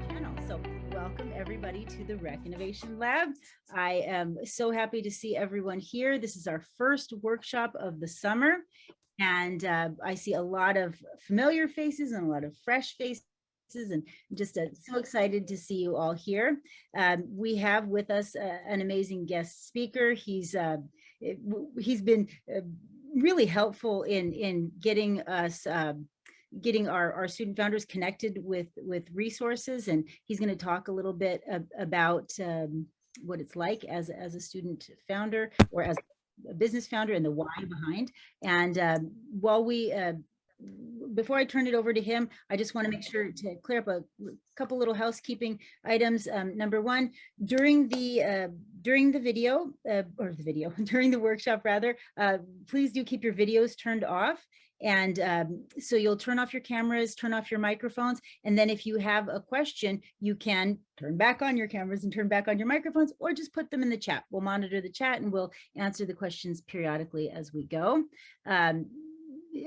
channel. So welcome everybody to the Rec Innovation Lab. I am so happy to see everyone here. This is our first workshop of the summer, and I see a lot of familiar faces and a lot of fresh faces, and just so excited to see you all here. We have with us an amazing guest speaker. He's been really helpful in getting us getting our student founders connected with resources, and he's going to talk a little bit about what it's like as a student founder or as a business founder and the why behind. And while we before I turn it over to him, I just want to make sure to clear up a couple little housekeeping items. Number one, during the video during the workshop rather, please do keep your videos turned off. And so you'll turn off your cameras, turn off your microphones, and then if you have a question, you can turn back on your cameras and turn back on your microphones, or just put them in the chat. We'll monitor the chat and we'll answer the questions periodically as we go.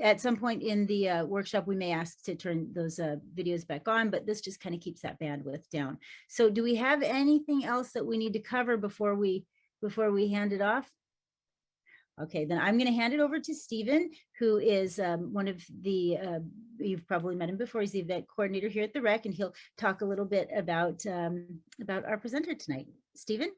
At some point in the workshop, we may ask to turn those videos back on, but this just kind of keeps that bandwidth down. So do we have anything else that we need to cover before we hand it off? Okay, then I'm going to hand it over to Stephen, who is one of the, you've probably met him before, he's the event coordinator here at the Rec, and he'll talk a little bit about our presenter tonight. Stephen?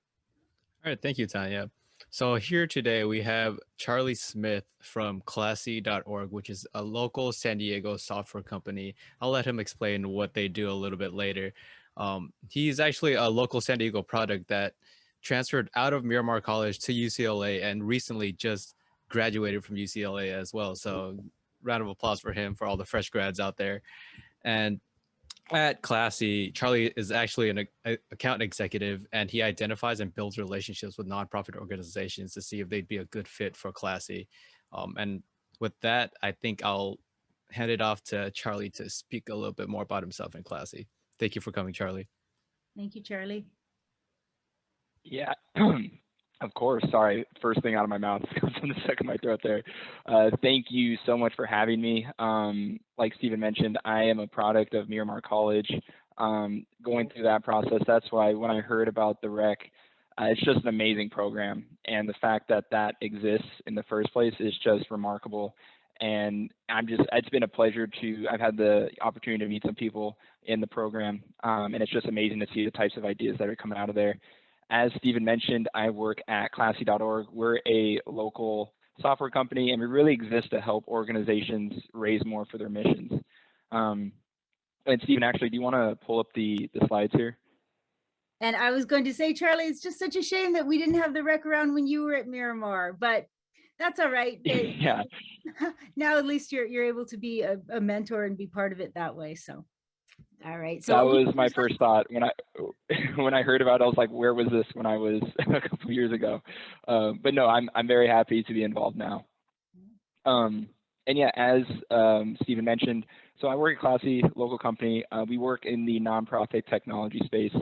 All right, thank you, Tanya. So here today we have Charlie Smith from Classy.org, which is a local San Diego software company. I'll let him explain what they do a little bit later. He's actually a local San Diego product that transferred out of Miramar College to UCLA and recently just graduated from UCLA as well. So round of applause for him, for all the fresh grads out there. And at Classy, Charlie is actually an account executive, and he identifies and builds relationships with nonprofit organizations to see if they'd be a good fit for Classy. And with that, I think I'll hand it off to Charlie to speak a little bit more about himself and Classy. Thank you for coming, Charlie. Thank you, Charlie. Yeah, of course. Sorry, first thing out of my mouth comes in the second of my throat there. Thank you so much for having me. Like Stephen mentioned, I am a product of Miramar College. Going through that process, that's why when I heard about the Rec, it's just an amazing program. And the fact that that exists in the first place is just remarkable. And it's been a pleasure I've had the opportunity to meet some people in the program. And it's just amazing to see the types of ideas that are coming out of there. As Stephen mentioned, I work at Classy.org. We're a local software company, and we really exist to help organizations raise more for their missions. And Stephen, actually, do you want to pull up the slides here? And I was going to say, Charlie, it's just such a shame that we didn't have the Rec around when you were at Miramar, but that's all right. Yeah. Now at least you're able to be a mentor and be part of it that way. So. All right. So that was my first thought when I heard about it. I was like, where was this when I was a couple of years ago? But no, I'm very happy to be involved now. And yeah, as Stephen mentioned, so I work at Classy, local company. We work in the nonprofit technology space,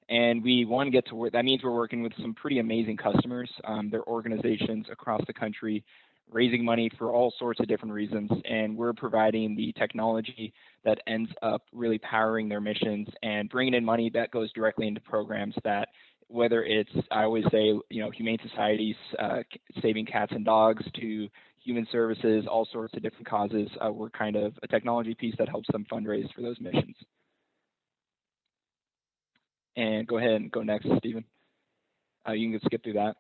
and we want to get to work. That means we're working with some pretty amazing customers. They're organizations across the country, raising money for all sorts of different reasons, and we're providing the technology that ends up really powering their missions and bringing in money that goes directly into programs that, whether it's, I always say, humane societies, saving cats and dogs, to human services, all sorts of different causes. We're kind of a technology piece that helps them fundraise for those missions. And go ahead and go next, Stephen. You can skip through that.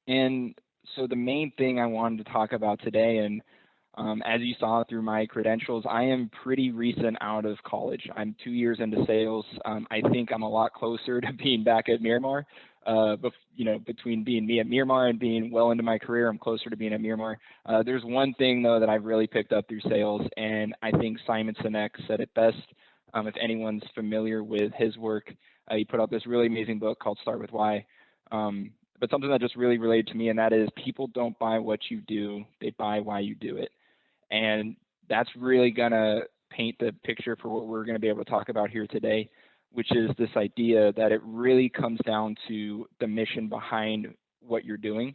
And so the main thing I wanted to talk about today, and as you saw through my credentials, I am pretty recent out of college. I'm 2 years into sales. I think I'm a lot closer to being back at Miramar. But between being me at Miramar and being well into my career, I'm closer to being at Miramar. There's one thing though that I've really picked up through sales, and I think Simon Sinek said it best. If anyone's familiar with his work, he put out this really amazing book called Start With Why. But something that just really related to me, and that is, people don't buy what you do, they buy why you do it. And that's really gonna paint the picture for what we're gonna be able to talk about here today, which is this idea that it really comes down to the mission behind what you're doing.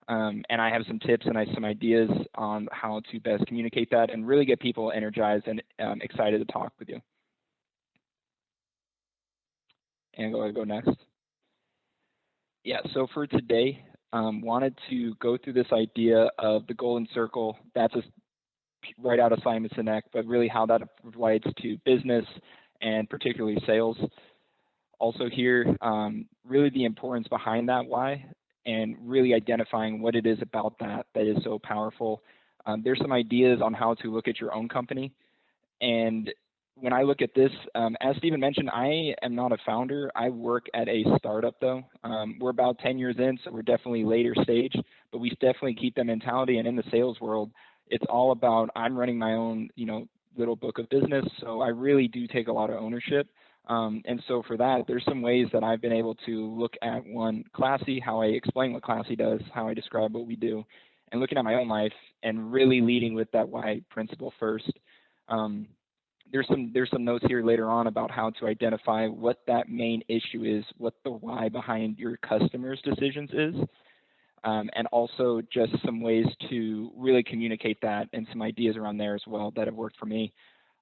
And I have some tips and some ideas on how to best communicate that and really get people energized and excited to talk with you. And go next. Yeah, so for today, wanted to go through this idea of the golden circle. That's just right out of Simon Sinek, but really how that relates to business and particularly sales. Also here, really the importance behind that why and really identifying what it is about that that is so powerful. There's some ideas on how to look at your own company. And when I look at this, as Stephen mentioned, I am not a founder. I work at a startup though. We're about 10 years in, so we're definitely later stage, but we definitely keep that mentality. And in the sales world, it's all about I'm running my own, little book of business. So I really do take a lot of ownership. And so for that, there's some ways that I've been able to look at one, Classy, how I explain what Classy does, how I describe what we do, and looking at my own life and really leading with that why principle first. There's some notes here later on about how to identify what that main issue is, what the why behind your customers' decisions is, and also just some ways to really communicate that and some ideas around there as well that have worked for me.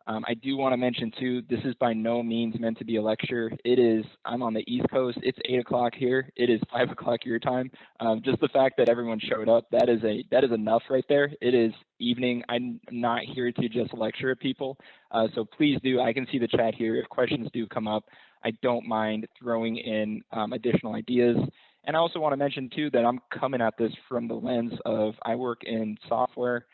I do want to mention too, this is by no means meant to be a lecture. I'm on the East Coast. It's 8 o'clock here. It is 5 o'clock your time. Just the fact that everyone showed up, that is enough right there. It is evening. I'm not here to just lecture at people. So please do, I can see the chat here. If questions do come up, I don't mind throwing in additional ideas. And I also want to mention too that I'm coming at this from the lens of I work in software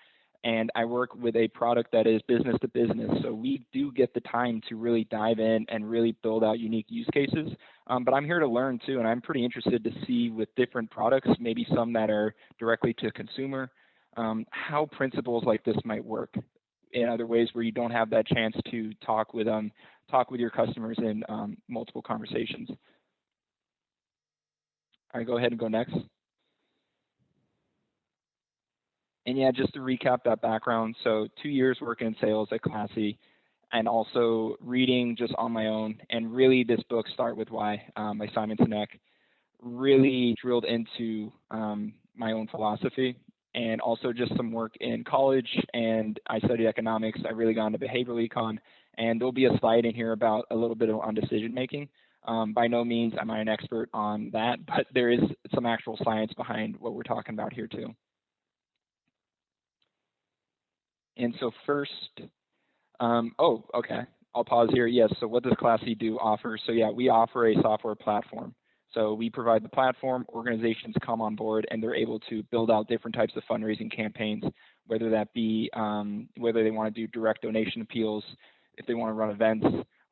and I work with a product that is business to business. So we do get the time to really dive in and really build out unique use cases. But I'm here to learn too, and I'm pretty interested to see with different products, maybe some that are directly to consumer, how principles like this might work in other ways where you don't have that chance to talk with your customers in multiple conversations. All right, go ahead and go next. And yeah, just to recap that background, so 2 years working in sales at Classy and also reading just on my own. And really this book, Start With Why, by Simon Sinek, really drilled into my own philosophy and also just some work in college. And I studied economics. I really got into behavioral econ. And there'll be a slide in here about a little bit on decision making. By no means am I an expert on that, but there is some actual science behind what we're talking about here too. And so first, okay, I'll pause here. Yes, so what does Classy do offer? So yeah, we offer a software platform. So we provide the platform, organizations come on board, and they're able to build out different types of fundraising campaigns, whether that be, whether they want to do direct donation appeals, if they want to run events.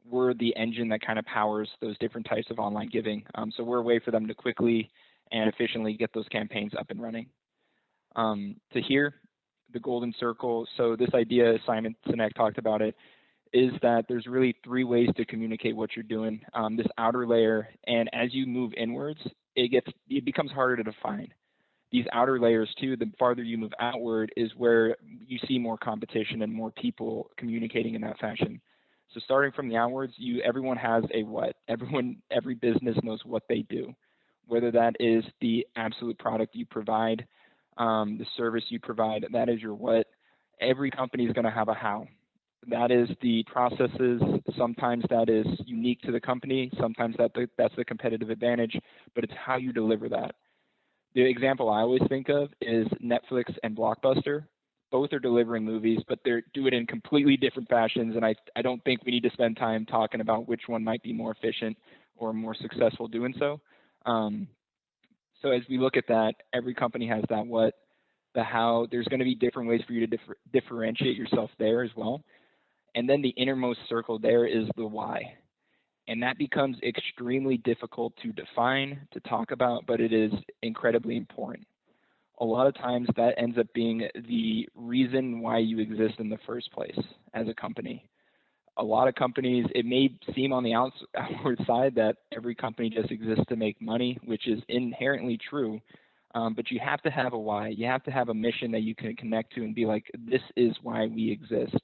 We're the engine that kind of powers those different types of online giving. So we're a way for them to quickly and efficiently get those campaigns up and running. To here, the golden circle. So this idea, Simon Sinek talked about it, is that there's really 3 ways to communicate what you're doing. This outer layer, and as you move inwards, it becomes harder to define. These outer layers too, the farther you move outward is where you see more competition and more people communicating in that fashion. So starting from the outwards, everyone has a what. Every business knows what they do, whether that is the absolute product you provide, the service you provide, that is your what. Every company is going to have a how. That is the processes. Sometimes that is unique to the company. Sometimes that's the competitive advantage, but it's how you deliver that. The example I always think of is Netflix and Blockbuster. Both are delivering movies, but they do it in completely different fashions, and I don't think we need to spend time talking about which one might be more efficient or more successful doing so. So as we look at that, every company has that what, the how. There's going to be different ways for you to differentiate yourself there as well. And then the innermost circle there is the why. And that becomes extremely difficult to define, to talk about, but it is incredibly important. A lot of times that ends up being the reason why you exist in the first place as a company. A lot of companies, it may seem on the outward side that every company just exists to make money, which is inherently true, but you have to have a why. You have to have a mission that you can connect to and be like, this is why we exist.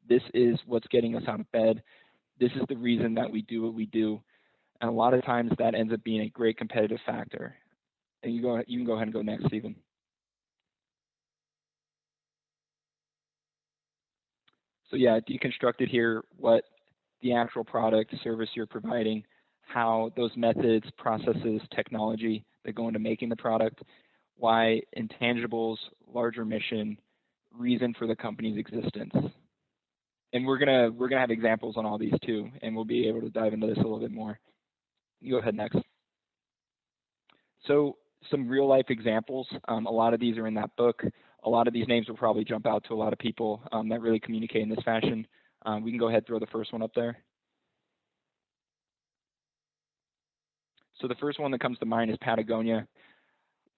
This is what's getting us out of bed. This is the reason that we do what we do. And a lot of times that ends up being a great competitive factor. And you can go ahead and go next, Stephen. So yeah, deconstructed here what the actual product, service you're providing, how those methods, processes, technology that go into making the product, why intangibles, larger mission, reason for the company's existence. And we're gonna have examples on all these too, and we'll be able to dive into this a little bit more. You go ahead next. So some real life examples. A lot of these are in that book. A lot of these names will probably jump out to a lot of people that really communicate in this fashion. We can go ahead and throw the first one up there. So the first one that comes to mind is Patagonia.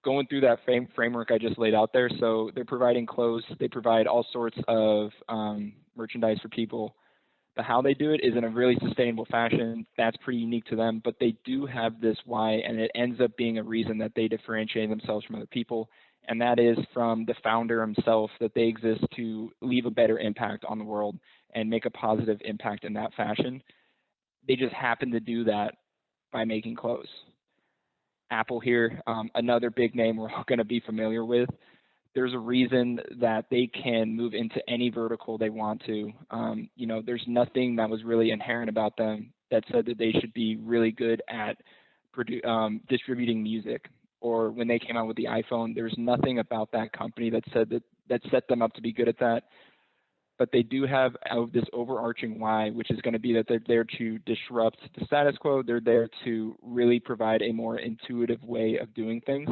Going through that framework I just laid out there. So they're providing clothes. They provide all sorts of merchandise for people. But how they do it is in a really sustainable fashion. That's pretty unique to them, but they do have this why, and it ends up being a reason that they differentiate themselves from other people. And that is from the founder himself, that they exist to leave a better impact on the world and make a positive impact in that fashion. They just happen to do that by making clothes. Apple here, another big name we're all going to be familiar with. There's a reason that they can move into any vertical they want to. You know, there's nothing that was really inherent about them that said that they should be really good at distributing music. Or when they came out with the iPhone, there's nothing about that company that said that set them up to be good at that. But they do have this overarching why, which is going to be that they're there to disrupt the status quo. They're there to really provide a more intuitive way of doing things.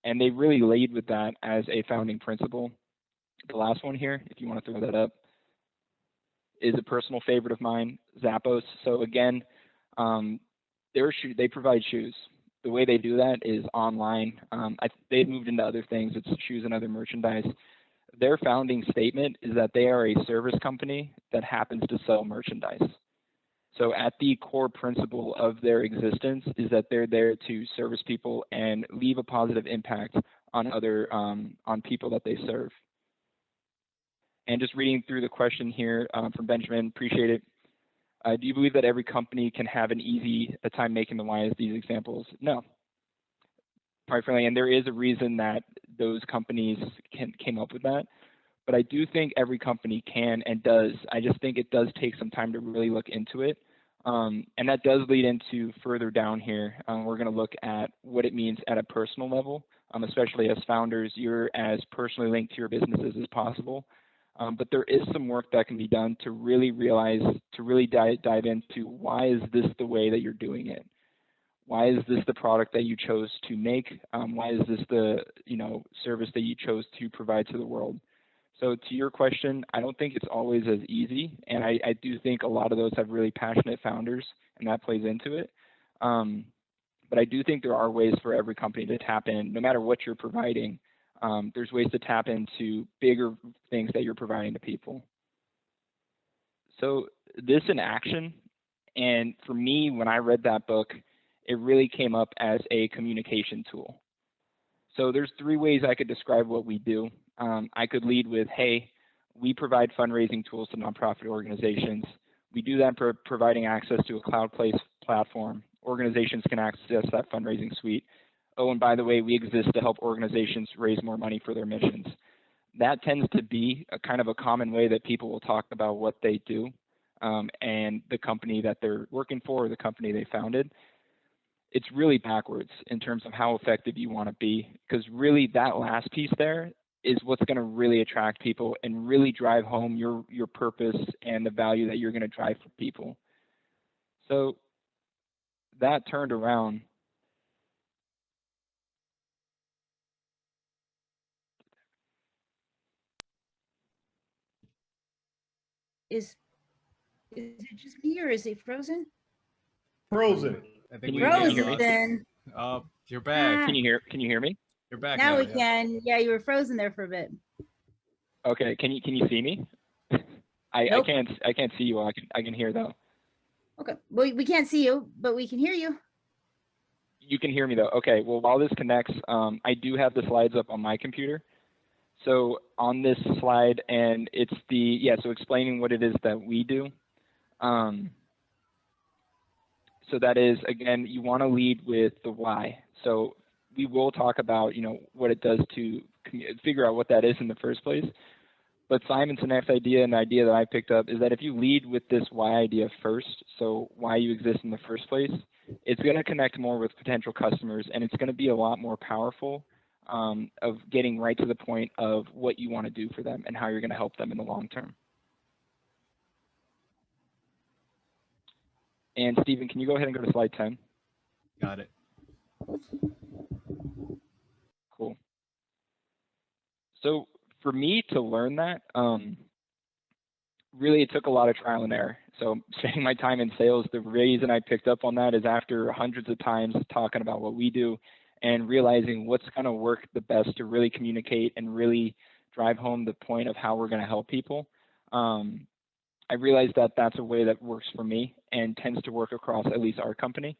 And they really lead with that as a founding principle. The last one here, if you want to throw that up, is a personal favorite of mine, Zappos. So again, they provide shoes. The way they do that is online. They've moved into other things. It's shoes and other merchandise. Their founding statement is that they are a service company that happens to sell merchandise. So at the core principle of their existence is that they're there to service people and leave a positive impact on on people that they serve. And just reading through the question here from Benjamin, appreciate it. Do you believe that every company can have an easy time making the why as these examples? No. Quite frankly, and there is a reason that those companies came up with that. But I do think every company can and does. I just think it does take some time to really look into it. And that does lead into further down here. We're going to look at what it means at a personal level, especially as founders, you're as personally linked to your businesses as possible. But there is some work that can be done to really realize, to really dive into why is this the way that you're doing it? Why is this the product that you chose to make? Why is this the service that you chose to provide to the world? So to your question, I don't think it's always as easy, and I do think a lot of those have really passionate founders, and that plays into it. But I do think there are ways for every company to tap in, no matter what you're providing. There's ways to tap into bigger things that you're providing to people. So this in action, and for me, when I read that book, it really came up as a communication tool. So there's 3 ways I could describe what we do. I could lead with, hey, we provide fundraising tools to nonprofit organizations. We do that for providing access to a cloud-based platform. Organizations can access that fundraising suite. Oh, and by the way, we exist to help organizations raise more money for their missions. That tends to be a kind of a common way that people will talk about what they do and the company that they're working for or the company they founded. It's really backwards in terms of how effective you want to be, because really that last piece there is what's going to really attract people and really drive home your purpose and the value that you're going to drive for people. So that turned around. Is it just me or is it frozen? Frozen. I think Can you hear me? Frozen. You're back. Can you hear me? You're back Now we yeah. can. Yeah, you were frozen there for a bit. Okay, can you see me? Nope. I can't see you all. I can hear though. Okay. Well, we can't see you, but we can hear you. You can hear me though. Okay, well while this connects, I do have the slides up on my computer. So on this slide, and it's so explaining what it is that we do. So that is, again, you want to lead with the why. So we will talk about, what it does to figure out what that is in the first place. But Simon's next idea, and the idea that I picked up, is that if you lead with this why idea first, so why you exist in the first place, it's going to connect more with potential customers, and it's going to be a lot more powerful of getting right to the point of what you want to do for them and how you're going to help them in the long term. And Stephen, can you go ahead and go to slide 10? Got it. Cool. So for me to learn that, really it took a lot of trial and error. So spending my time in sales, the reason I picked up on that is after hundreds of times talking about what we do and realizing what's going to work the best to really communicate and really drive home the point of how we're going to help people. I realized that that's a way that works for me and tends to work across at least our company.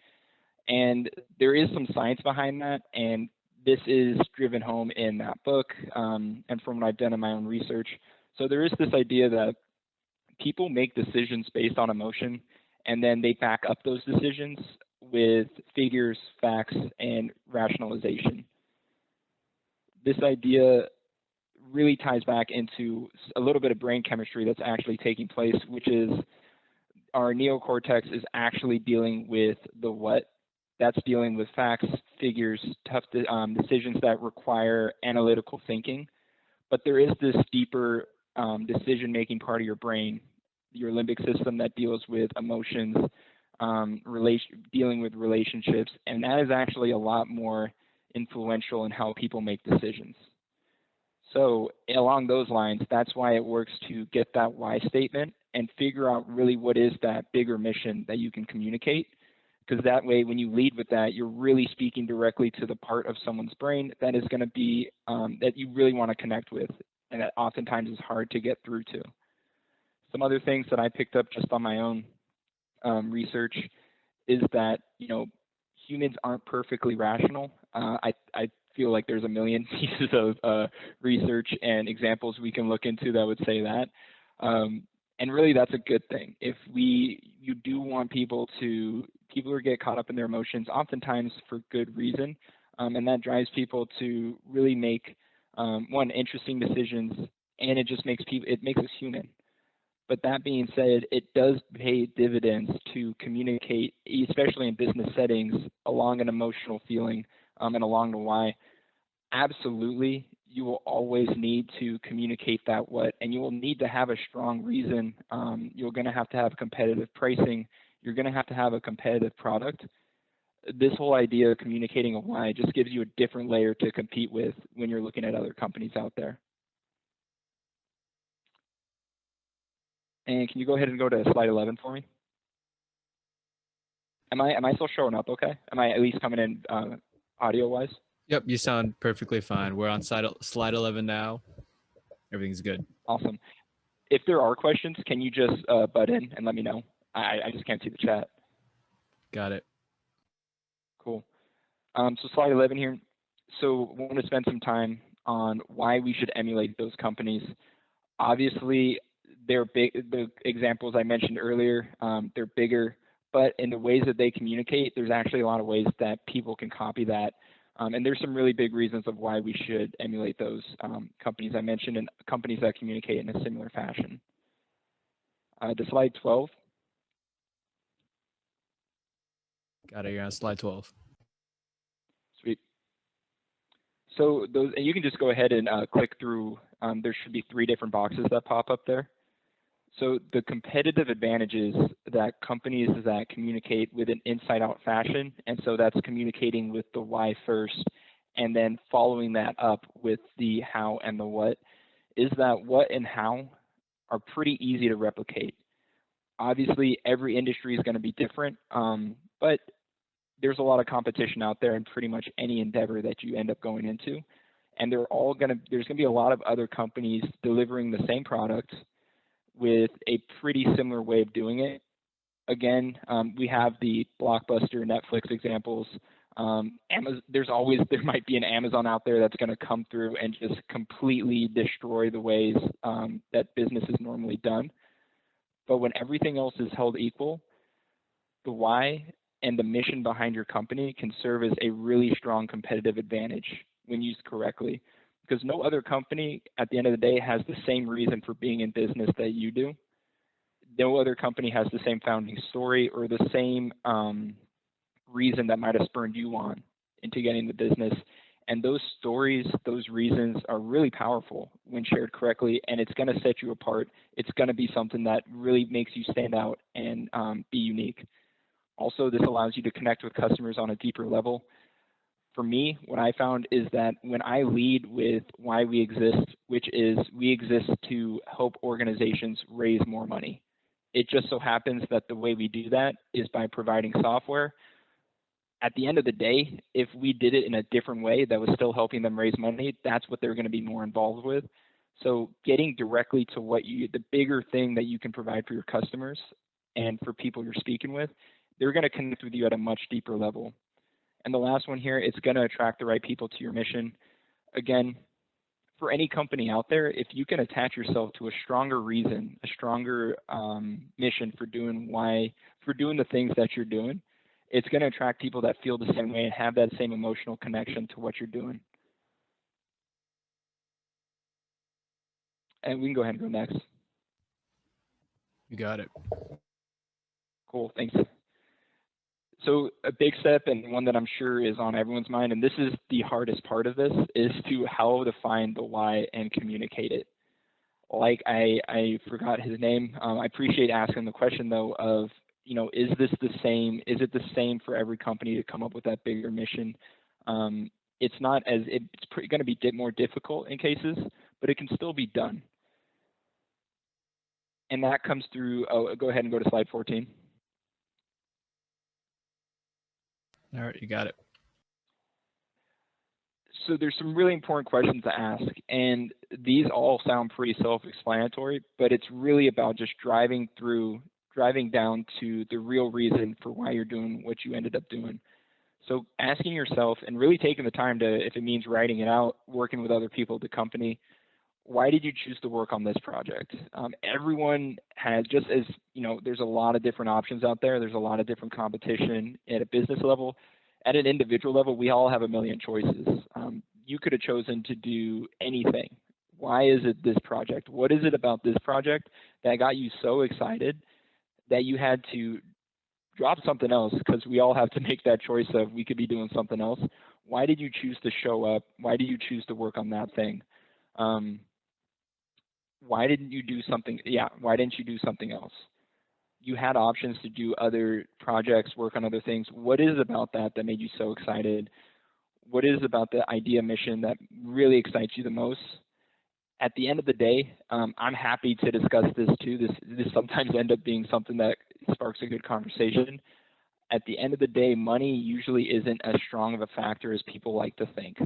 And there is some science behind that, and this is driven home in that book and from what I've done in my own research. So there is this idea that people make decisions based on emotion, and then they back up those decisions with figures, facts, and rationalization. This idea really ties back into a little bit of brain chemistry that's actually taking place, which is our neocortex is actually dealing with the what. That's dealing with facts, figures, tough decisions that require analytical thinking. But there is this deeper decision-making part of your brain, your limbic system, that deals with emotions, dealing with relationships, and that is actually a lot more influential in how people make decisions. So along those lines, that's why it works to get that why statement and figure out really what is that bigger mission that you can communicate. Because that way, when you lead with that, you're really speaking directly to the part of someone's brain that is going to be, that you really want to connect with, and that oftentimes is hard to get through to. Some other things that I picked up just on my own research is that, you know, humans aren't perfectly rational. I feel like there's a million pieces of research and examples we can look into that would say that. And really, that's a good thing. If you do want people who get caught up in their emotions, oftentimes for good reason, and that drives people to really make interesting decisions, and it just makes us human. But that being said, it does pay dividends to communicate, especially in business settings, along an emotional feeling and along the why. Absolutely, you will always need to communicate that what, and you will need to have a strong reason. You're going to have competitive pricing. You're going to have a competitive product. This whole idea of communicating a why just gives you a different layer to compete with when you're looking at other companies out there. And can you go ahead and go to slide 11 for me? Am I still showing up okay? Am I at least coming in audio-wise? Yep, you sound perfectly fine. We're on slide 11 now. Everything's good. Awesome. If there are questions, can you just butt in and let me know? I just can't see the chat. Got it. Cool. So slide 11 here. So we want to spend some time on why we should emulate those companies. Obviously, they're big. The examples I mentioned earlier, they're bigger, but in the ways that they communicate, there's actually a lot of ways that people can copy that. And there's some really big reasons of why we should emulate those companies I mentioned and companies that communicate in a similar fashion. To slide 12. Got it. You're on slide 12. Sweet. So those, and you can just go ahead and click through. There should be 3 different boxes that pop up there. So the competitive advantages that companies that communicate with an inside-out fashion, and so that's communicating with the why first, and then following that up with the how and the what, is that what and how are pretty easy to replicate. Obviously, every industry is going to be different, but there's a lot of competition out there in pretty much any endeavor that you end up going into, and there's going to be a lot of other companies delivering the same product with a pretty similar way of doing it. Again, we have the Blockbuster, Netflix examples. There might be an Amazon out there that's going to come through and just completely destroy the ways that business is normally done. But when everything else is held equal, the why and the mission behind your company can serve as a really strong competitive advantage when used correctly. because no other company at the end of the day has the same reason for being in business that you do. No other company has the same founding story or the same reason that might have spurred you on into getting the business. And those stories, those reasons are really powerful when shared correctly, and it's going to set you apart. It's going to be something that really makes you stand out and be unique. Also, this allows you to connect with customers on a deeper level. For me, what I found is that when I lead with why we exist, which is we exist to help organizations raise more money. It just so happens that the way we do that is by providing software. At the end of the day, if we did it in a different way that was still helping them raise money, that's what they're going to be more involved with. So getting directly to what the bigger thing that you can provide for your customers and for people you're speaking with, they're going to connect with you at a much deeper level. And the last one here, it's going to attract the right people to your mission. Again, for any company out there, if you can attach yourself to a stronger reason, a stronger mission for doing the things that you're doing, it's going to attract people that feel the same way and have that same emotional connection to what you're doing. And we can go ahead and go next. You got it. Cool, thanks. So a big step, and one that I'm sure is on everyone's mind, and this is the hardest part of this, is to how to find the why and communicate it. Like I forgot his name. I appreciate asking the question though of, is this the same? Is it the same for every company to come up with that bigger mission? It's not as, it's going to be more difficult in cases, but it can still be done. And that comes through, go ahead and go to slide 14. All right, you got it. So there's some really important questions to ask, and these all sound pretty self-explanatory, but it's really about just driving down to the real reason for why you're doing what you ended up doing. So asking yourself and really taking the time to, if it means writing it out, working with other people at the company, why did you choose to work on this project? Everyone has, just as, there's a lot of different options out there. There's a lot of different competition at a business level. At an individual level, we all have a million choices. You could have chosen to do anything. Why is it this project? What is it about this project that got you so excited that you had to drop something else? Because we all have to make that choice of, we could be doing something else. Why did you choose to show up? Why did you choose to work on that thing? Why didn't you do something? Yeah, why didn't you do something else? You had options to do other projects, work on other things. What is about that that made you so excited? What is about the idea mission that really excites you the most? At the end of the day, I'm happy to discuss this too. This sometimes ends up being something that sparks a good conversation. At the end of the day, money usually isn't as strong of a factor as people like to think.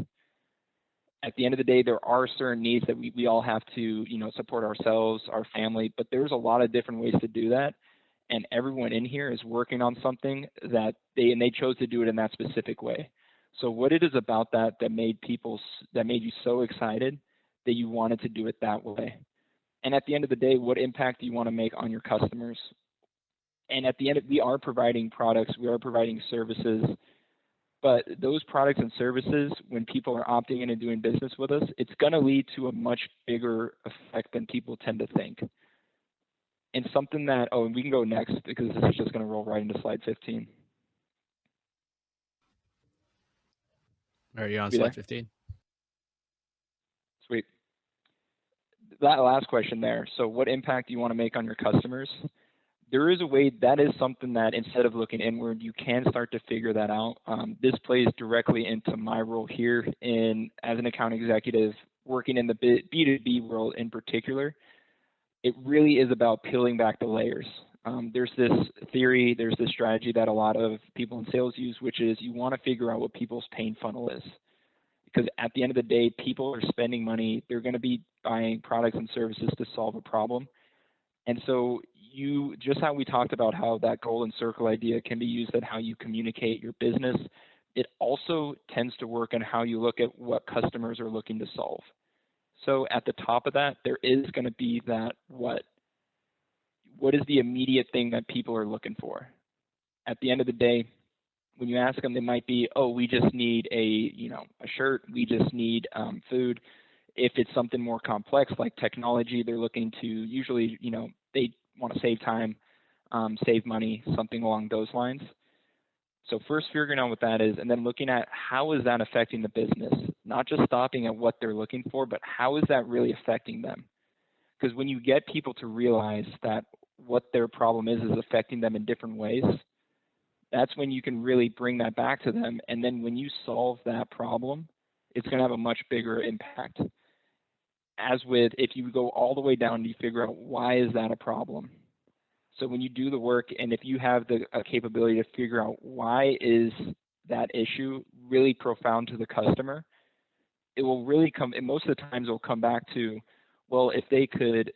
At the end of the day, there are certain needs that we all have to, support ourselves, our family, but there's a lot of different ways to do that. And everyone in here is working on something that they chose to do it in that specific way. So what it is about that made you so excited that you wanted to do it that way? And at the end of the day, what impact do you want to make on your customers? And at the end, we are providing products, we are providing services, but those products and services, when people are opting in and doing business with us, it's going to lead to a much bigger effect than people tend to think. And something that, and we can go next because this is just going to roll right into slide 15. Are you on slide 15? Sweet. That last question there. So what impact do you want to make on your customers? There is a way, that is something that instead of looking inward, you can start to figure that out. This plays directly into my role here as an account executive, working in the B2B world in particular. It really is about peeling back the layers. There's this theory, there's this strategy that a lot of people in sales use, which is you want to figure out what people's pain funnel is. Because at the end of the day, people are spending money, they're going to be buying products and services to solve a problem. And so just how we talked about how that golden circle idea can be used at how you communicate your business, it also tends to work in how you look at what customers are looking to solve. So at the top of that, there is going to be that what is the immediate thing that people are looking for? At the end of the day, when you ask them, they might be, oh, we just need a shirt, we just need food. If it's something more complex like technology, they're looking to usually, they want to save time, save money, something along those lines. So first figuring out what that is, and then looking at how is that affecting the business, not just stopping at what they're looking for, but how is that really affecting them? Because when you get people to realize that what their problem is affecting them in different ways, that's when you can really bring that back to them. And then when you solve that problem, it's going to have a much bigger impact. As with, if you go all the way down and you figure out why is that a problem. So when you do the work, and if you have the capability to figure out why is that issue really profound to the customer, it will really come, and most of the times it will come back to, well, if they could,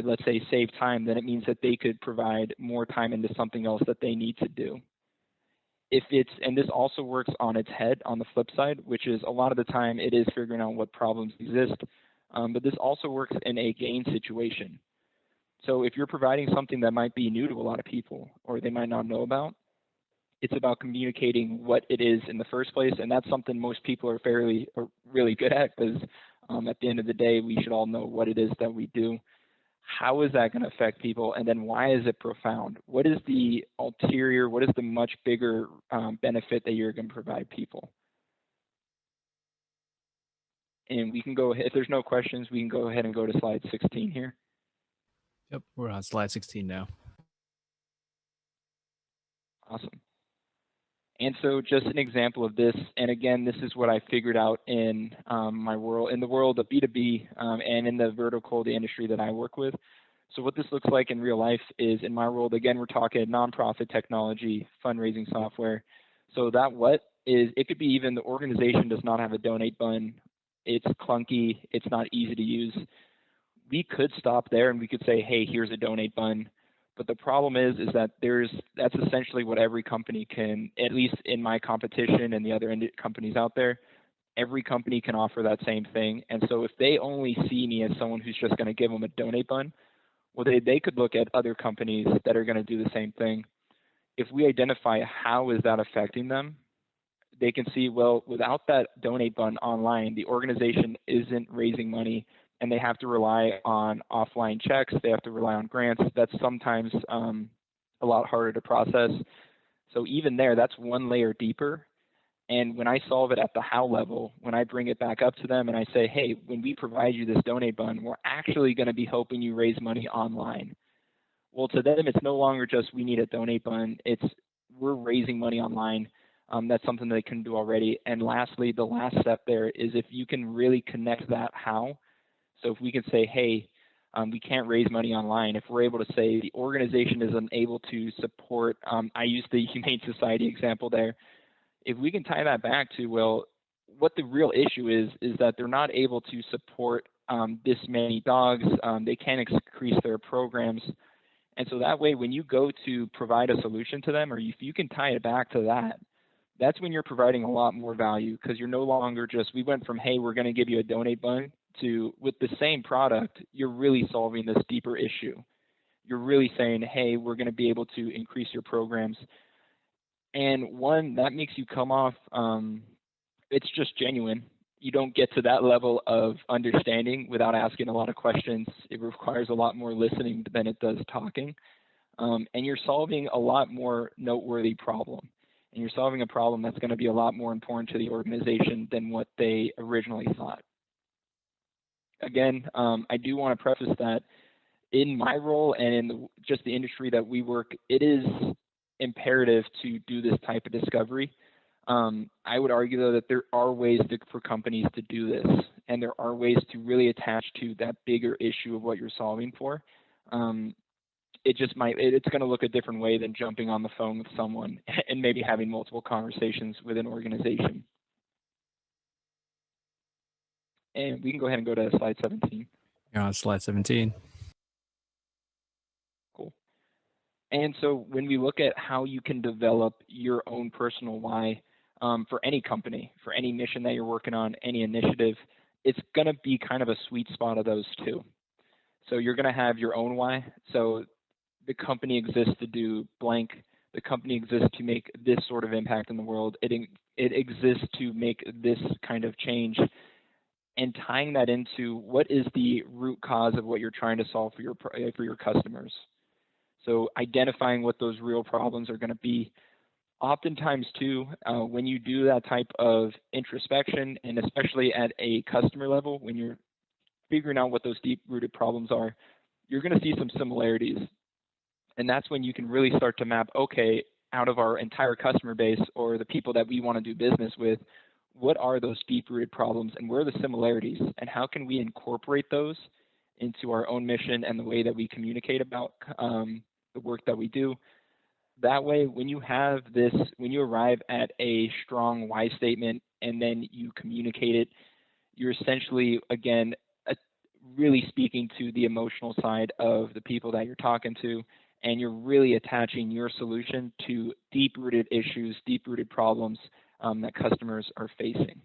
let's say, save time, then it means that they could provide more time into something else that they need to do. And this also works on its head on the flip side, which is a lot of the time it is figuring out what problems exist, but this also works in a gain situation. So if you're providing something that might be new to a lot of people or they might not know about, it's about communicating what it is in the first place, and that's something most people are really good at, because at the end of the day, we should all know what it is that we do. How is that going to affect people, and then why is it profound? What is the ulterior, what is the much bigger benefit that you're going to provide people? And we can go ahead, if there's no questions, we can go ahead and go to slide 16 here. Yep, we're on slide 16 now. Awesome. And so just an example of this, and again, this is what I figured out in my world, in the world of B2B and in the vertical, the industry that I work with. So what this looks like in real life is, in my world, again, we're talking nonprofit technology, fundraising software. So that what is, it could be even the organization does not have a donate button. It's clunky. It's not easy to use. We could stop there and we could say, hey, here's a donate button. But the problem is that that's essentially what every company can, at least in my competition and the other companies out there, every company can offer that same thing. And so if they only see me as someone who's just going to give them a donate button, well, they could look at other companies that are going to do the same thing. If we identify how is that affecting them, they can see, well, without that donate button online, the organization isn't raising money, and they have to rely on offline checks. They have to rely on grants. That's sometimes a lot harder to process. So even there, that's one layer deeper. And when I solve it at the how level, when I bring it back up to them and I say, hey, when we provide you this donate button, we're actually going to be helping you raise money online. Well, to them, it's no longer just we need a donate button. It's we're raising money online. That's something they can do already. And lastly, the last step there is if you can really connect that how. So if we can say, hey, we can't raise money online. If we're able to say the organization is unable to support, I used the Humane Society example there. If we can tie that back to, well, what the real issue is that they're not able to support this many dogs. They can't increase their programs. And so that way, when you go to provide a solution to them, or if you can tie it back to that, that's when you're providing a lot more value, because you're no longer just, we went from, hey, we're going to give you a donate button, to with the same product, you're really solving this deeper issue. You're really saying, hey, we're going to be able to increase your programs. And one, that makes you come off, it's just genuine. You don't get to that level of understanding without asking a lot of questions. It requires a lot more listening than it does talking. And you're solving a lot more noteworthy problem. And you're solving a problem that's going to be a lot more important to the organization than what they originally thought. Again, I do want to preface that in my role and in just the industry that we work, it is imperative to do this type of discovery. I would argue, though, that there are ways for companies to do this, and there are ways to really attach to that bigger issue of what you're solving for. It just it's going to look a different way than jumping on the phone with someone and maybe having multiple conversations with an organization. And we can go ahead and go to slide 17. You're on slide 17. Cool. And so when we look at how you can develop your own personal why for any company, for any mission that you're working on, any initiative, it's going to be kind of a sweet spot of those two. So you're going to have your own why. So the company exists to do blank. The company exists to make this sort of impact in the world. It exists to make this kind of change. and tying that into what is the root cause of what you're trying to solve for your customers. So identifying what those real problems are going to be. Oftentimes too, when you do that type of introspection, and especially at a customer level, when you're figuring out what those deep-rooted problems are, you're going to see some similarities. And that's when you can really start to map, okay, out of our entire customer base or the people that we want to do business with, what are those deep-rooted problems and where are the similarities, and how can we incorporate those into our own mission and the way that we communicate about the work that we do. That way, when you arrive at a strong why statement and then you communicate it, you're essentially, again, really speaking to the emotional side of the people that you're talking to, and you're really attaching your solution to deep-rooted issues, deep-rooted problems that customers are facing.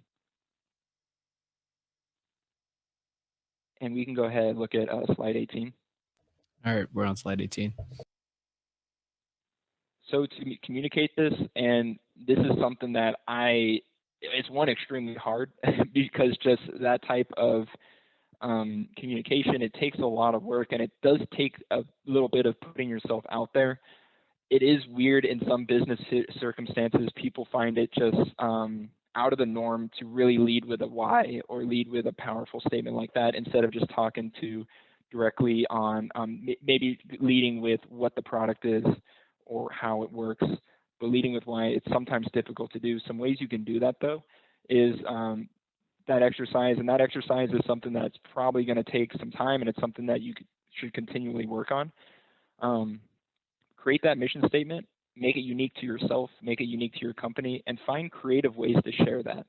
And we can go ahead and look at slide 18. All right, we're on slide 18. So to communicate this, and this is something that it's one extremely hard because just that type of communication, it takes a lot of work, and it does take a little bit of putting yourself out there. It is weird in some business circumstances. People find it just out of the norm to really lead with a why or lead with a powerful statement like that instead of just talking directly on maybe leading with what the product is or how it works, but leading with why. It's sometimes difficult to do. Some ways you can do that though is that exercise, and that exercise is something that's probably going to take some time, and it's something that you should continually work on. Create that mission statement, make it unique to yourself, make it unique to your company, and find creative ways to share that.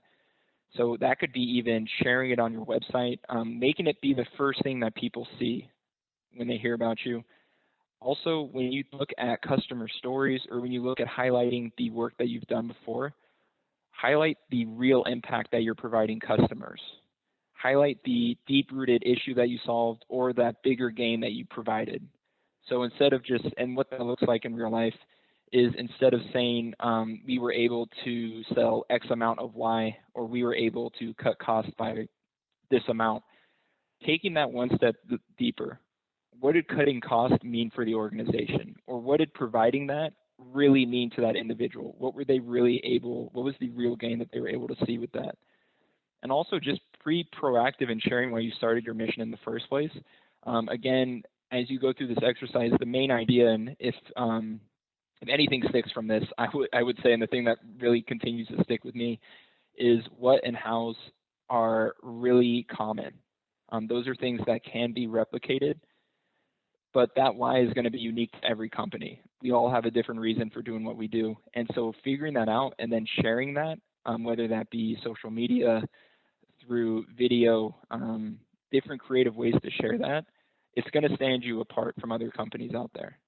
So that could be even sharing it on your website, making it be the first thing that people see when they hear about you. Also, when you look at customer stories or when you look at highlighting the work that you've done before, highlight the real impact that you're providing customers. Highlight the deep-rooted issue that you solved or that bigger gain that you provided. So instead of just, and what that looks like in real life is instead of saying we were able to sell X amount of Y, or we were able to cut costs by this amount, taking that one step deeper. What did cutting costs mean for the organization? Or what did providing that really mean to that individual? What was the real gain that they were able to see with that? And also just be proactive in sharing why you started your mission in the first place. Again, as you go through this exercise, the main idea, and if anything sticks from this, I would say, and the thing that really continues to stick with me, is what and hows are really common. Those are things that can be replicated, but that why is going to be unique to every company. We all have a different reason for doing what we do. And so figuring that out and then sharing that, whether that be social media, through video, different creative ways to share that, it's going to stand you apart from other companies out there.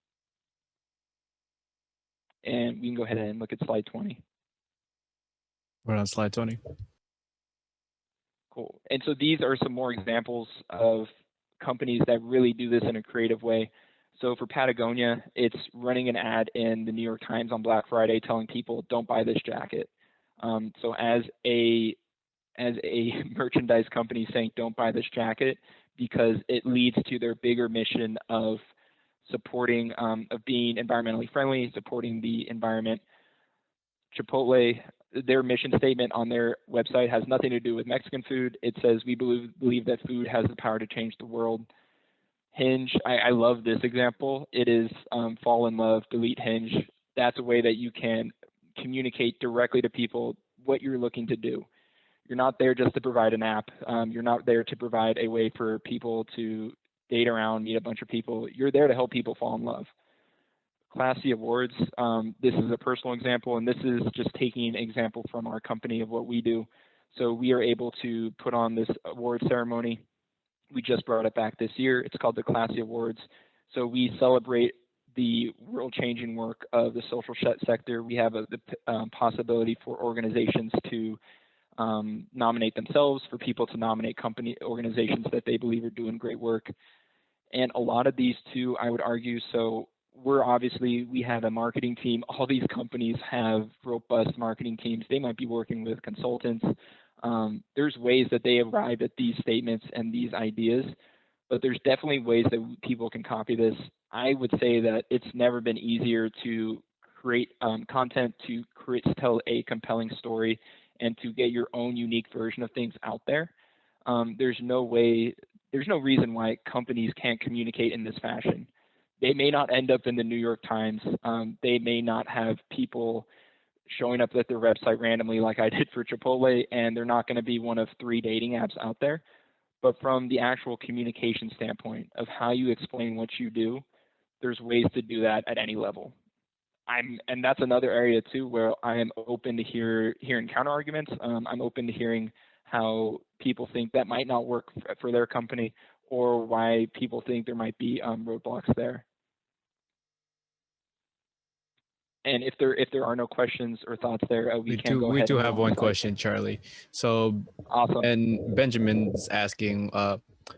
And we can go ahead and look at slide 20. We're on slide 20. Cool. And so these are some more examples of companies that really do this in a creative way. So for Patagonia, it's running an ad in the New York Times on Black Friday telling people, don't buy this jacket. So as a merchandise company saying, don't buy this jacket, because it leads to their bigger mission of supporting, of being environmentally friendly, supporting the environment. Chipotle, their mission statement on their website has nothing to do with Mexican food. It says, we believe that food has the power to change the world. Hinge, I love this example. It is fall in love, delete Hinge. That's a way that you can communicate directly to people what you're looking to do. You're not there just to provide an app. You're not there to provide a way for people to date around, meet a bunch of people. You're there to help people fall in love. Classy Awards, this is a personal example, and this is just taking an example from our company of what we do. So we are able to put on this award ceremony. We just brought it back this year. It's called the Classy Awards. So we celebrate the world-changing work of the social sector. We have the possibility for organizations to nominate themselves, for people to nominate organizations that they believe are doing great work. And a lot of these too, I would argue, so we have a marketing team. All these companies have robust marketing teams. They might be working with consultants. There's ways that they arrive at these statements and these ideas, but there's definitely ways that people can copy this. I would say that it's never been easier to create content, to tell a compelling story, and to get your own unique version of things out there. There's no reason why companies can't communicate in this fashion. They may not end up in the New York Times. They may not have people showing up at their website randomly like I did for Chipotle, and they're not going to be one of 3 dating apps out there. But from the actual communication standpoint of how you explain what you do, there's ways to do that at any level. And that's another area too where I am open to hearing counter arguments. I'm open to hearing how people think that might not work for their company, or why people think there might be roadblocks there. And if there are no questions or thoughts there, we can go ahead. We do and have move on one to question, Charlie. So, awesome. and Benjamin's asking,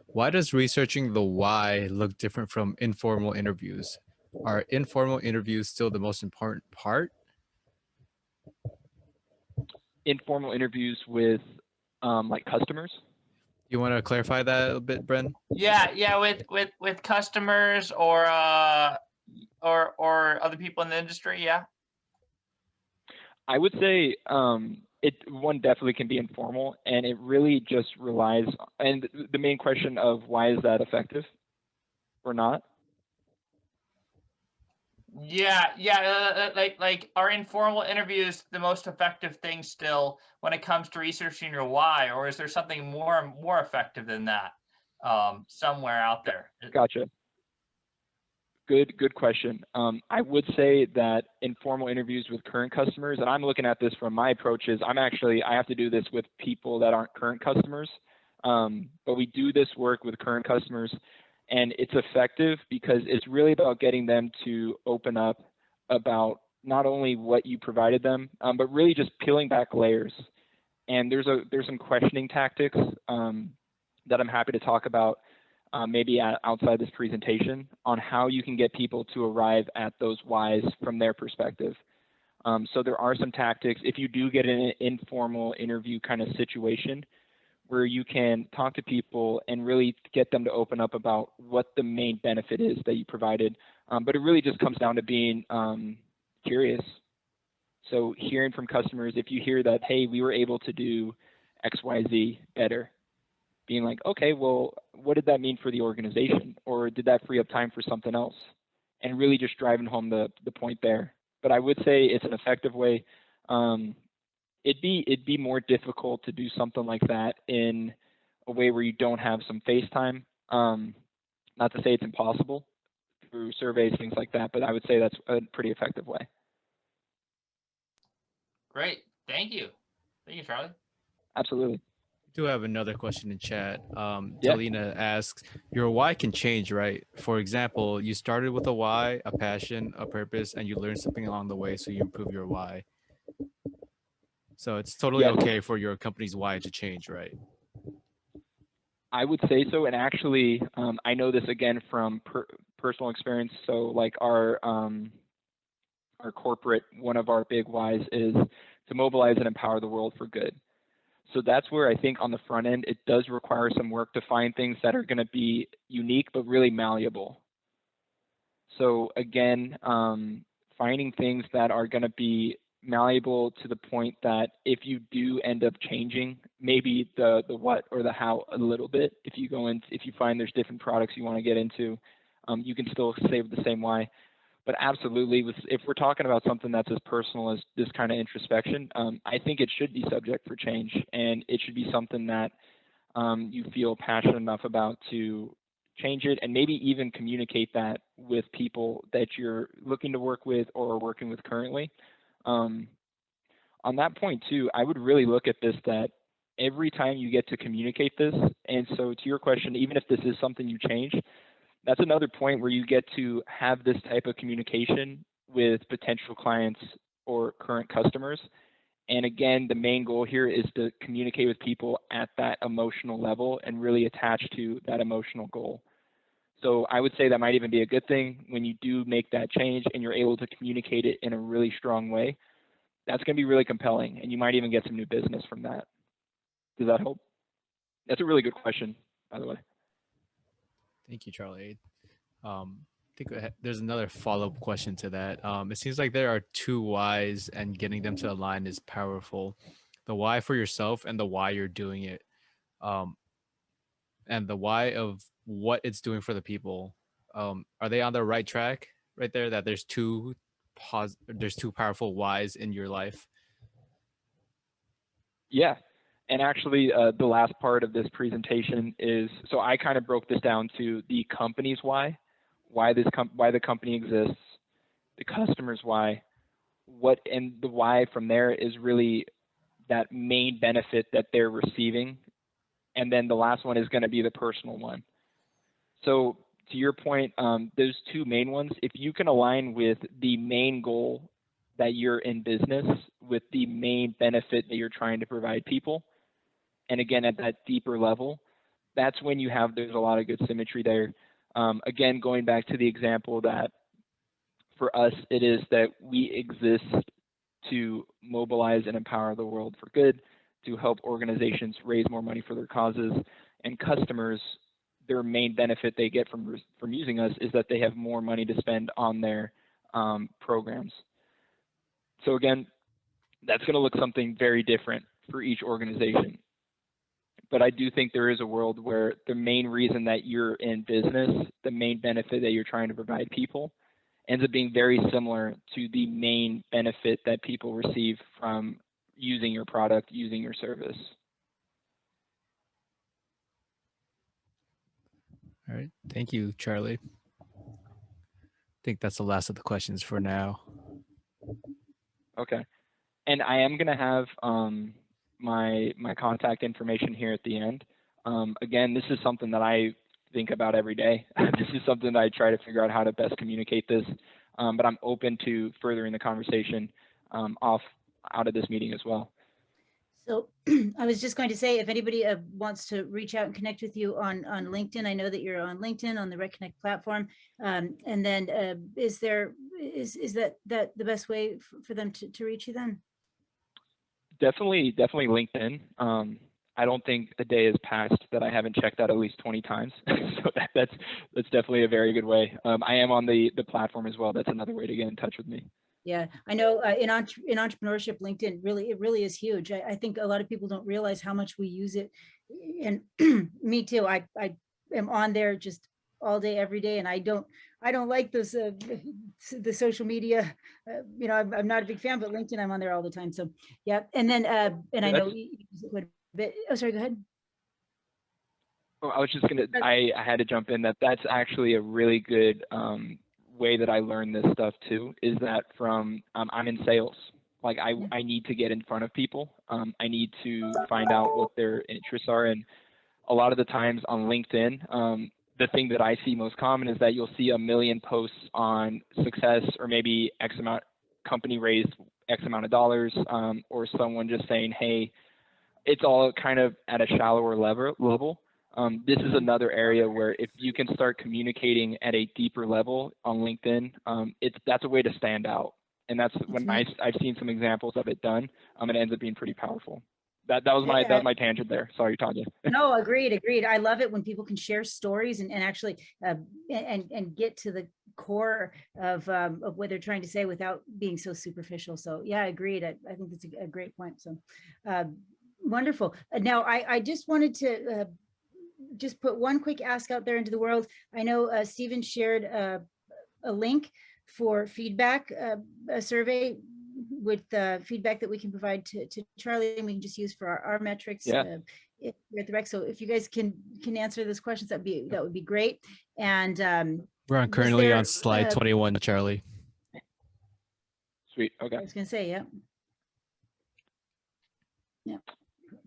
why does researching the why look different from informal interviews? Are informal interviews still the most important part? Informal interviews with like customers? You want to clarify that a bit, Bren? Yeah, with customers or other people in the industry, yeah. I would say one definitely can be informal, and it really just relies, and the main question of why is that effective or not? Yeah, like are informal interviews the most effective thing still when it comes to researching your why, or is there something more effective than that somewhere out there? Gotcha. Good question. I would say that informal interviews with current customers, and I'm looking at this from my approach, is I have to do this with people that aren't current customers, but we do this work with current customers, and it's effective because it's really about getting them to open up about not only what you provided them, but really just peeling back layers. And there's some questioning tactics that I'm happy to talk about maybe outside this presentation on how you can get people to arrive at those whys from their perspective. So there are some tactics. If you do get an informal interview kind of situation where you can talk to people and really get them to open up about what the main benefit is that you provided, but it really just comes down to being curious. So hearing from customers, if you hear that, hey, we were able to do XYZ better, being like, okay, well, what did that mean for the organization? Or did that free up time for something else? And really just driving home the point there. But I would say it's an effective way. It'd be more difficult to do something like that in a way where you don't have some face time. Not to say it's impossible through surveys, things like that, but I would say that's a pretty effective way. Great. Thank you, Charlie. Absolutely. Do have another question in chat. Yeah. Delina asks, your why can change, right? For example, you started with a why, a passion, a purpose, and you learned something along the way, so you improve your why. So it's totally okay for your company's why to change, right? I would say so. And actually, I know this again from personal experience. So like our corporate, one of our big whys is to mobilize and empower the world for good. So that's where I think on the front end, it does require some work to find things that are going to be unique, but really malleable. So again, finding things that are going to be malleable to the point that if you do end up changing maybe the what or the how a little bit, if you find there's different products you want to get into, you can still stay with the same why. But absolutely, if we're talking about something that's as personal as this kind of introspection, I think it should be subject for change, and it should be something that you feel passionate enough about to change it, and maybe even communicate that with people that you're looking to work with or are working with currently. On that point too, I would really look at this, that every time you get to communicate this, and so to your question, even if this is something you change, that's another point where you get to have this type of communication with potential clients or current customers. And again, the main goal here is to communicate with people at that emotional level and really attach to that emotional goal. So I would say that might even be a good thing when you do make that change and you're able to communicate it in a really strong way. That's going to be really compelling, and you might even get some new business from that. Does that help? That's a really good question, by the way. Thank you, Charlie. I think there's another follow-up question to that. It seems like there are two whys, and getting them to align is powerful. The why for yourself and the why you're doing it, and the why of what it's doing for the people. Are they on the right track right there? That there's two powerful whys in your life. Yeah. And actually, the last part of this presentation is, so I kind of broke this down to the company's why the company exists, the customer's why, and the why from there is really that main benefit that they're receiving. And then the last one is going to be the personal one. So to your point, those two main ones, if you can align with the main goal that you're in business with the main benefit that you're trying to provide people, and again, at that deeper level, that's when there's a lot of good symmetry there. Again, going back to the example that for us, it is that we exist to mobilize and empower the world for good, to help organizations raise more money for their causes, and customers, their main benefit they get from using us is that they have more money to spend on their programs. So again, that's going to look something very different for each organization. But I do think there is a world where the main reason that you're in business, the main benefit that you're trying to provide people, ends up being very similar to the main benefit that people receive from using your product, using your service. All right. Thank you, Charlie. I think that's the last of the questions for now. Okay. And I am going to have my contact information here at the end. Again, this is something that I think about every day. This is something that I try to figure out how to best communicate this, but I'm open to furthering the conversation out of this meeting as well. So I was just going to say, if anybody wants to reach out and connect with you on LinkedIn, I know that you're on LinkedIn on the RecConnect platform. And then is that the best way for them to reach you then? Definitely LinkedIn. I don't think a day has passed that I haven't checked that at least 20 times. So that's definitely a very good way. I am on the platform as well. That's another way to get in touch with me. Yeah, I know in entrepreneurship, LinkedIn really is huge. I think a lot of people don't realize how much we use it. And me too. I am on there just all day, every day. And I don't like those, the social media, I'm not a big fan, but LinkedIn, I'm on there all the time. So yeah. And then, and I know you use it quite a bit. Oh, sorry, go ahead. Oh, I was just I had to jump in that's actually a really good way that I learned this stuff too, is that from, I'm in sales. Like I need to get in front of people. I need to find out what their interests are. And a lot of the times on LinkedIn, the thing that I see most common is that you'll see a million posts on success, or maybe X amount, company raised X amount of dollars, or someone just saying, hey, it's all kind of at a shallower level. This is another area where if you can start communicating at a deeper level on LinkedIn, that's a way to stand out. And that's when I've seen some examples of it done. It ends up being pretty powerful. That was my tangent there. Sorry, Tanya. No, agreed. I love it when people can share stories and actually and get to the core of what they're trying to say without being so superficial. So yeah, agreed. I think that's a great point. So wonderful. Now I just wanted to just put one quick ask out there into the world. I know Stephen shared a link for feedback, a survey with feedback that we can provide to Charlie, and we can just use for our metrics here at the Rec. So if you guys can answer those questions, that would be great. And we're currently on slide 21, Charlie. Sweet. Okay. I was going to say, yeah.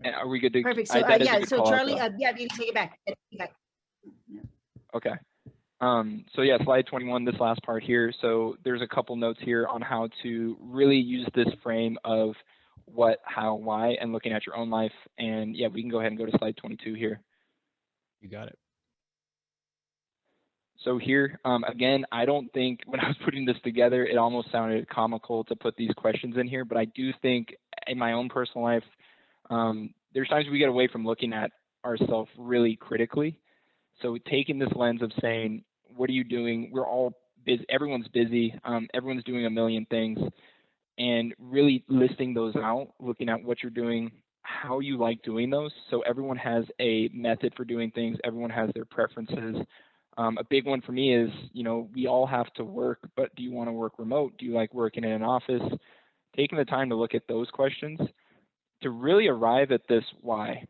And are we good to? Perfect. So yeah. So Charlie, yeah, you can take it back. Okay. So yeah, slide 21, this last part here. So there's a couple notes here on how to really use this frame of what, how, why, and looking at your own life. And yeah, we can go ahead and go to slide 22 here. You got it. So here, again, I don't think when I was putting this together, it almost sounded comical to put these questions in here, but I do think in my own personal life, there's times we get away from looking at ourselves really critically. So taking this lens of saying, what are you doing? We're all busy. Everyone's busy. Everyone's doing a million things, and really listing those out, looking at what you're doing, how you like doing those. So everyone has a method for doing things. Everyone has their preferences. A big one for me is, we all have to work, but do you want to work remote? Do you like working in an office? Taking the time to look at those questions to really arrive at this why.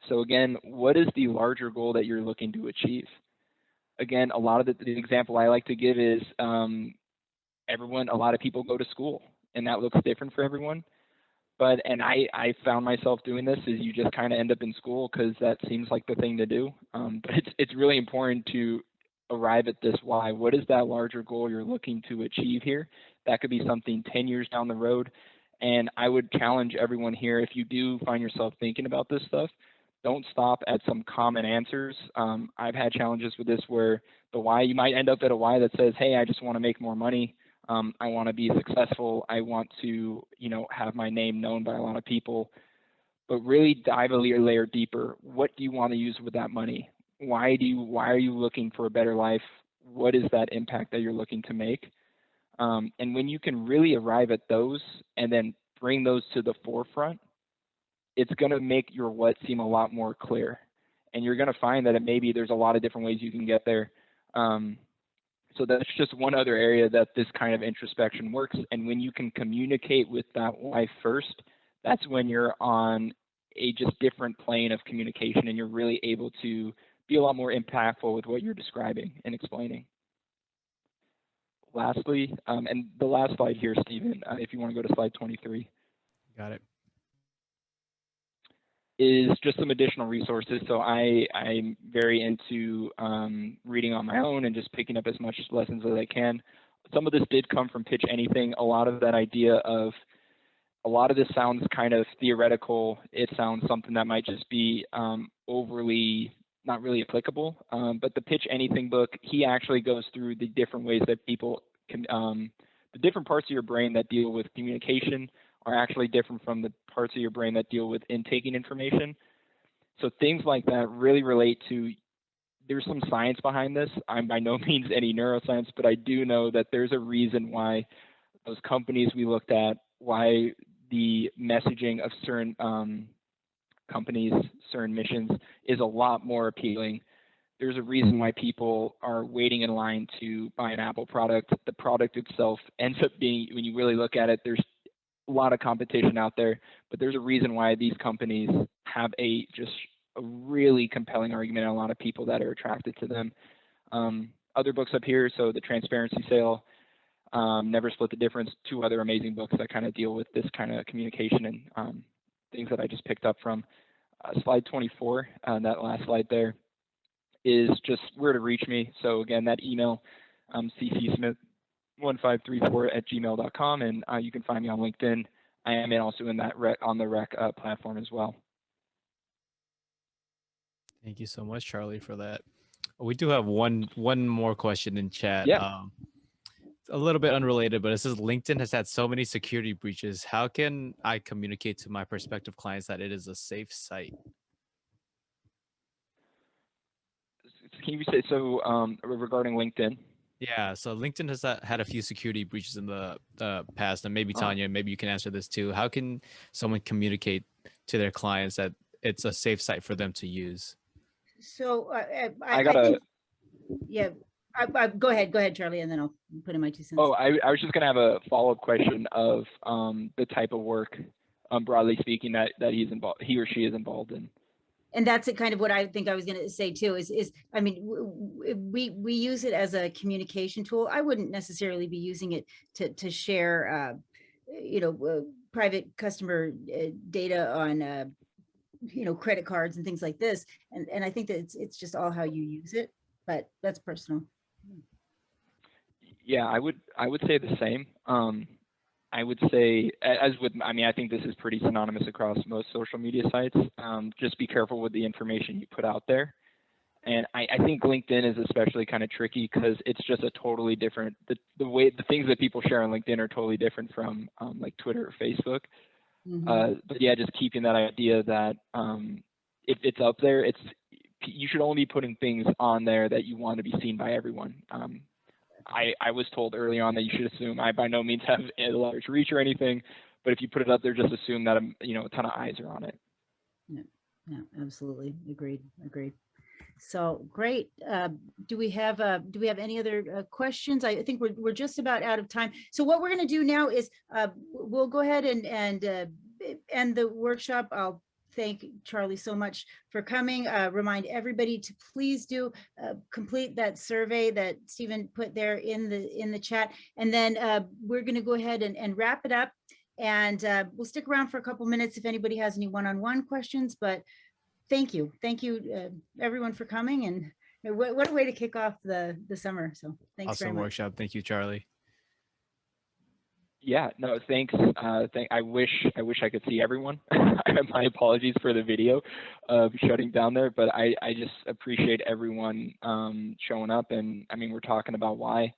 So again, what is the larger goal that you're looking to achieve? Again, a lot of the example I like to give is a lot of people go to school, and that looks different for everyone. And I found myself doing this, is you just kind of end up in school because that seems like the thing to do. But it's really important to arrive at this why. What is that larger goal you're looking to achieve here? That could be something 10 years down the road. And I would challenge everyone here, if you do find yourself thinking about this stuff, don't stop at some common answers. I've had challenges with this where the why, you might end up at a why that says, hey, I just want to make more money. I want to be successful. I want to, have my name known by a lot of people. But really dive a layer deeper. What do you want to use with that money? Why are you looking for a better life? What is that impact that you're looking to make? And when you can really arrive at those and then bring those to the forefront, it's going to make your what seem a lot more clear. And you're going to find that maybe there's a lot of different ways you can get there. So that's just one other area that this kind of introspection works. And when you can communicate with that why first, that's when you're on a just different plane of communication, and you're really able to be a lot more impactful with what you're describing and explaining. Lastly, and the last slide here, Stephen, if you want to go to slide 23. Got it. Is just some additional resources. So I'm very into reading on my own and just picking up as much lessons as I can. Some of this did come from Pitch Anything. A lot of that idea of, a lot of this sounds kind of theoretical. It sounds something that might just be overly not really applicable. But the Pitch Anything book, he actually goes through the different ways that people can, the different parts of your brain that deal with communication are actually different from the parts of your brain that deal with intaking information. So things like that really relate to, there's some science behind this. I'm by no means any neuroscience, but I do know that there's a reason why those companies we looked at, why the messaging of certain companies, certain missions is a lot more appealing. There's a reason why people are waiting in line to buy an Apple product. The product itself ends up being, when you really look at it, there's a lot of competition out there, but there's a reason why these companies have just a really compelling argument and a lot of people that are attracted to them. Other books up here, so The Transparency Sale, Never Split the Difference, two other amazing books that kind of deal with this kind of communication and things that I just picked up from. Slide 24, that last slide there, is just where to reach me. So again, that email, ccsmith1534@gmail.com, and you can find me on LinkedIn. I am also in that on the rec platform as well. Thank you so much, Charlie, for that. We do have one more question in chat. Yeah. A little bit unrelated, but it says LinkedIn has had so many security breaches. How can I communicate to my prospective clients that it is a safe site? Can you say so regarding LinkedIn? Yeah, so LinkedIn has had a few security breaches in the past, and maybe Tanya, maybe you can answer this too. How can someone communicate to their clients that it's a safe site for them to use? So I gotta. Go ahead, Charlie, and then I'll put in my 2 cents. Oh, I was just gonna have a follow-up question of the type of work, broadly speaking, that he or she is involved in. And that's kind of what I think I was going to say too, is I mean, we use it as a communication tool. I wouldn't necessarily be using it to share, private customer data on, credit cards and things like this. And I think that it's just all how you use it, but that's personal. Yeah, I would say the same. I would say, I think this is pretty synonymous across most social media sites. Just be careful with the information you put out there. And I think LinkedIn is especially kind of tricky because it's just a totally different, the things that people share on LinkedIn are totally different from like Twitter or Facebook. But yeah, just keeping that idea that if it's up there, you should only be putting things on there that you want to be seen by everyone. I was told early on that you should assume I by no means have a large reach or anything, but if you put it up there, just assume that a ton of eyes are on it. Yeah, absolutely. Agreed. So great. Do we have any other questions? I think we're just about out of time. So what we're going to do now is we'll go ahead and end the workshop. I'll thank Charlie so much for coming. Remind everybody to please do complete that survey that Stephen put there in the chat, and then we're going to go ahead and wrap it up. And we'll stick around for a couple minutes if anybody has any one-on-one questions. But thank you everyone for coming, and what a way to kick off the summer. So thanks very Awesome much. workshop. Thank you, Charlie. Yeah, no, thanks. I wish I could see everyone. My apologies for the video shutting down there, but I just appreciate everyone showing up. And I mean, we're talking about why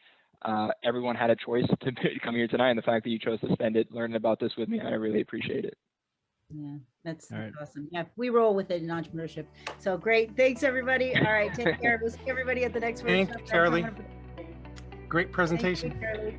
everyone had a choice to come here tonight, and the fact that you chose to spend it learning about this with me, I really appreciate it. Yeah, that's All right. awesome. Yeah, we roll with it in entrepreneurship. So great. Thanks, everybody. All right, take care. We'll see everybody at the next Thank workshop. you, Charlie. Great Thank presentation. you, Charlie.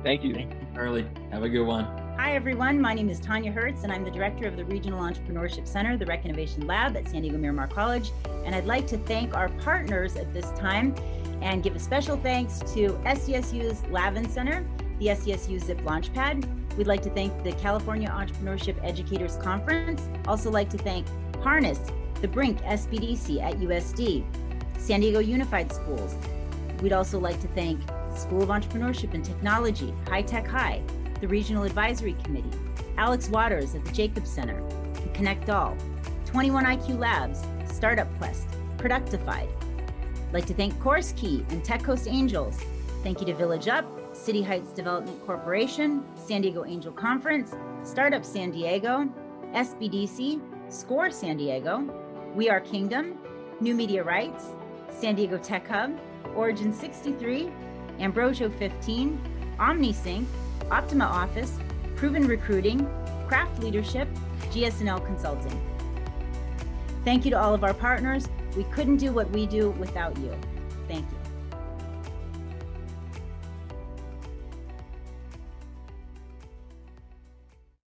Thank you. Thank you, Charlie. Have a good one. Hi, everyone. My name is Tanya Hertz, and I'm the director of the Regional Entrepreneurship Center, the Rec Innovation Lab at San Diego Miramar College. And I'd like to thank our partners at this time and give a special thanks to SDSU's Lavin Center, the SDSU Zip Launchpad. We'd like to thank the California Entrepreneurship Educators Conference. Also like to thank Harness, the Brink SBDC at USD, San Diego Unified Schools. We'd also like to thank School of Entrepreneurship and Technology, High Tech High, the Regional Advisory Committee, Alex Waters at the Jacobs Center, and Connect All, 21IQ Labs, Startup Quest, Productified. I'd like to thank Course Key and Tech Coast Angels. Thank you to Village Up, City Heights Development Corporation, San Diego Angel Conference, Startup San Diego, SBDC, SCORE San Diego, We Are Kingdom, New Media Rights, San Diego Tech Hub, Origin 63, Ambrosio 15, OmniSync, Optima Office, Proven Recruiting, Craft Leadership, GS&L Consulting. Thank you to all of our partners. We couldn't do what we do without you. Thank you.